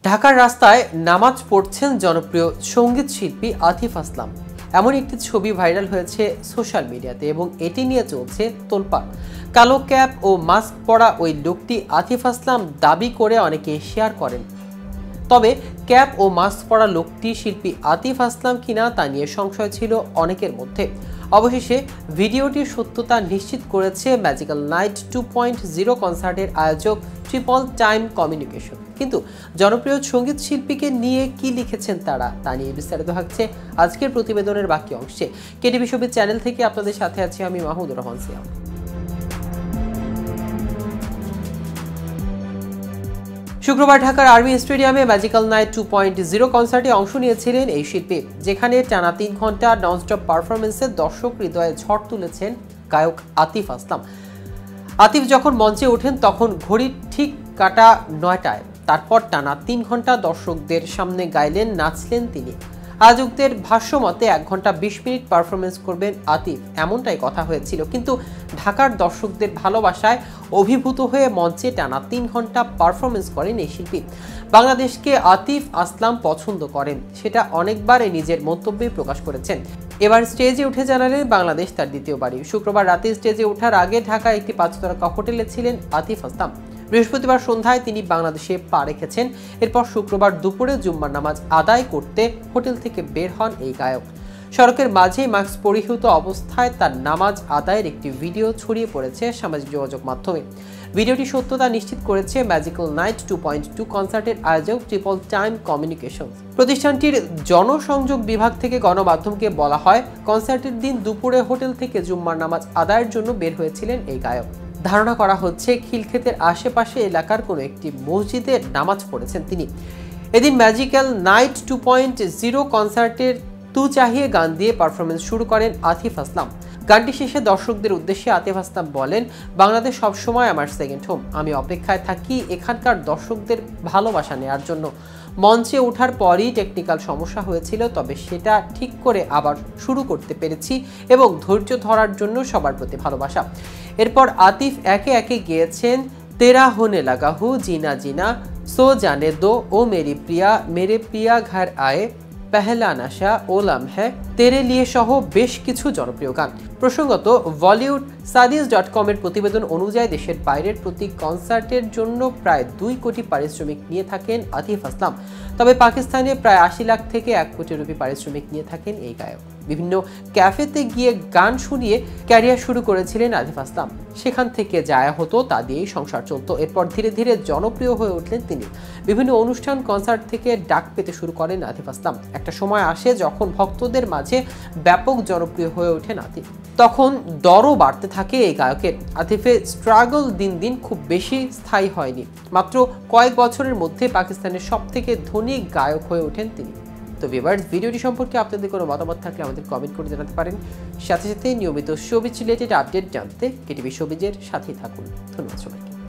ঢাকার রাস্তায় নামাজ পড়ছেন জনপ্রিয় সঙ্গীত শিল্পী আতিফ আসলাম। এমন একটি ছবি ভাইরাল হয়েছে সোশ্যাল মিডিয়াতে এবং এটি নিয়ে চলছে তোলপাড়। কালো ক্যাপ ও মাস্ক পরা ওই লোকটি আতিফ আসলাম দাবি করে অনেকে শেয়ার করেন। তবে ক্যাপ ও মাস্ক পরা লোকটি শিল্পী আতিফ আসলাম কিনা তা নিয়ে সংশয় ছিল অনেকের মধ্যে। অবশেষে ভিডিওটির সত্যতা নিশ্চিত করেছে ম্যাজিক্যাল নাইট 2.0 কনসার্টের আয়োজক ট্রিপল টাইম কমিউনিকেশন। কিন্তু জনপ্রিয় সঙ্গীত শিল্পীকে নিয়ে কি লিখেছেন তারা, তা নিয়ে বিস্তারিত থাকছে আজকের প্রতিবেদনের বাকি অংশে। কেটিভি ছবি চ্যানেল থেকে আপনাদের সাথে আছি আমি মাহমুদুর রহমান সিয়াম। শুক্রবার ঢাকার আর্মি স্টেডিয়ামে ম্যাজিক্যাল নাইট 2.0 কনসার্টে অংশ নিয়েছিলেন এই শিল্পী, যেখানে টানা 3 ঘন্টা ননস্টপ পারফরমেন্সে দর্শক হৃদয়ে ঝড় তুলেছেন গায়ক আতিফ আসলাম। আতিফ যখন মঞ্চে ওঠেন তখন ঘড়ির ঠিক কাটা 9টায়। তারপর টানা 3 ঘন্টা দর্শকদের সামনে গাইলেন, নাচলেন তিনি। আয়োজকদের ভাষ্যমতে 1 ঘন্টা 20 মিনিট পারফরমেন্স করবেন আতিফ, এমনটাই কথা হয়েছিল। কিন্তু ঢাকার দর্শকদের ভালোবাসায় অভিভূত হয়ে মঞ্চে টানা 3 ঘন্টা পারফরমেন্স করেন এই শিল্পী। বাংলাদেশকে আতিফ আসলাম পছন্দ করেন, সেটা অনেকবার নিজের মন্তব্যে প্রকাশ করেছেন। এবার স্টেজে উঠে জানালেন বাংলাদেশ তার দ্বিতীয় বাড়ি। শুক্রবার রাতে স্টেজে ওঠার আগে ঢাকায় একটি 5 তারকা হোটেলে ছিলেন আতিফ আসলাম। বৃহস্পতিবার সন্ধ্যায় তিনি বাংলাদেশে পা রেখেছেন। এরপর শুক্রবার দুপুরে জুম্মার নামাজ আদায় করতে হোটেল থেকে বের হন এই গায়ক। সড়কের মাঝেই মাস্ক পরিহিত অবস্থায় তার নামাজ আদায়ের একটি ভিডিও ছড়িয়ে পড়েছে সামাজিক যোগাযোগ মাধ্যমে। ভিডিওটি সত্যতা নিশ্চিত করেছে ম্যাজিক্যাল নাইট 2.2 কনসার্টের আয়োজক ট্রিপল টাইম কমিউনিকেশন। প্রতিষ্ঠানটির জনসংযোগ বিভাগ থেকে গণমাধ্যমকে বলা হয়, কনসার্টের দিন দুপুরে হোটেল থেকে জুম্মার নামাজ আদায়ের জন্য বের হয়েছিলেন এই গায়ক। ধারণা করা হচ্ছে খিলক্ষেতের আশেপাশে এলাকার কোনো একটি মসজিদে নামাজ পড়েছেন তিনি। এদিন ম্যাজিক্যাল নাইট 2.0 কনসার্টের তু চাহিয়ে গান দিয়ে পারফরমেন্স শুরু করেন আতিফ আসলাম। গানটি শেষে দর্শকদের উদ্দেশ্যে আতিফ আসলাম বলেন, বাংলাদেশ সবসময় আমার সেকেন্ড হোম। আমি অপেক্ষায় থাকি এখানকার দর্শকদের ভালোবাসা নেওয়ার জন্য। মঞ্চে ওঠার পরই টেকনিক্যাল সমস্যা হয়েছিল, তবে সেটা ঠিক করে আবার শুরু করতে পেরেছি এবং ধৈর্য ধরার জন্য সবার প্রতি ভালোবাসা। এরপর আতিফ একে একে গেয়েছেন তেরা হোনে লাগা হু, জিনা জিনা, সো জানে দো, ও মেরে প্রিয়া ঘর আয়ে, পেহলা নাশা, ও লামহে, তেরে লিয়ে সহ বেশ কিছু জনপ্রিয় গান। প্রসঙ্গত, bollywoodstudies.com এর প্রতিবেদন অনুযায়ী দেশের বাইরের প্রতি কনসার্টের জন্য প্রায় 2 কোটি পারিশ্রমিক নিয়ে থাকেন আতিফ আসলাম। তবে পাকিস্তানে প্রায় 80 লাখ থেকে 1 কোটি রুপি পারিশ্রমিক নিয়ে থাকেন এই গায়ক। বিভিন্ন ক্যাফেতে গিয়ে গান শুনিয়ে ক্যারিয়ার শুরু করেছিলেন আতিফ আসলাম। সেখান থেকে যা হতো তা দিয়েই সংসার চলত। এরপর ধীরে ধীরে জনপ্রিয় হয়ে উঠলেন তিনি। বিভিন্ন অনুষ্ঠান, কনসার্ট থেকে ডাক পেতে শুরু করেন আতিফ আসলাম। একটা সময় আসে যখন ভক্তদের মাঝে ব্যাপক জনপ্রিয় হয়ে ওঠেন আতিফ। তখন দরও বাড়তে থাকে এই গায়কের। আতিফের স্ট্রাগল দিন দিন খুব বেশি স্থায়ী হয়নি। মাত্র কয়েক বছরের মধ্যে পাকিস্তানের সবথেকে ধনী গায়ক হয়ে ওঠেন তিনি। তো ভিউয়ার্স, ভিডিওটি সম্পর্কে আপনাদের কোনো মতামত থাকলে আমাদের কমেন্ট করে জানাতে পারেন। সাথে সাথে নিয়মিত শোবিজ রিলেটেড আপডেট জানতে কেটিভি শোবিজের সাথেই থাকুন। ধন্যবাদ সবাইকে।